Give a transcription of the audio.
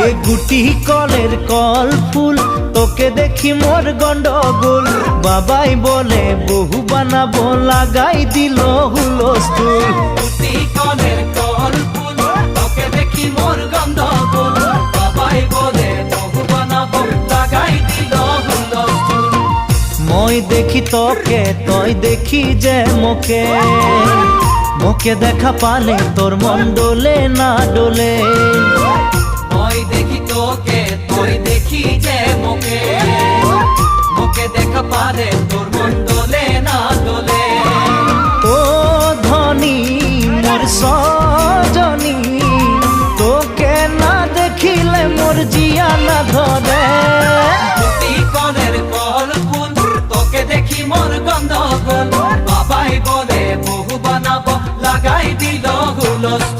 এ গুটি কলের কল ফুল তোকে দেখি মোর গন্ডগোল বাবাই বলে বহু বানাবো লাগাই দিল হুলস্থুল গুটি কলের কল ফুল তোকে দেখি মোর গন্ডগোল বাবাই বলে বহু বানাবো লাগাই দিল হুলস্থুল মই দেখি তোকে তই দেখি যে মোকে মোকে দেখা পালে তোর মন ডোলে না ডোলে মই দেখি তোকে তুই দেখি যে মোকে মোকে দেখা পারে তোর মন দোলে না দোলে ও ধনী মোর সজনী তোকে না দেখিলে মোর জিয়া না ধরে গুটি কলের কল ফুল তোকে দেখি মোর গন্ডগোল বাবাই বলে বহু বানাবো লাগাই দিল হুলস্থুল।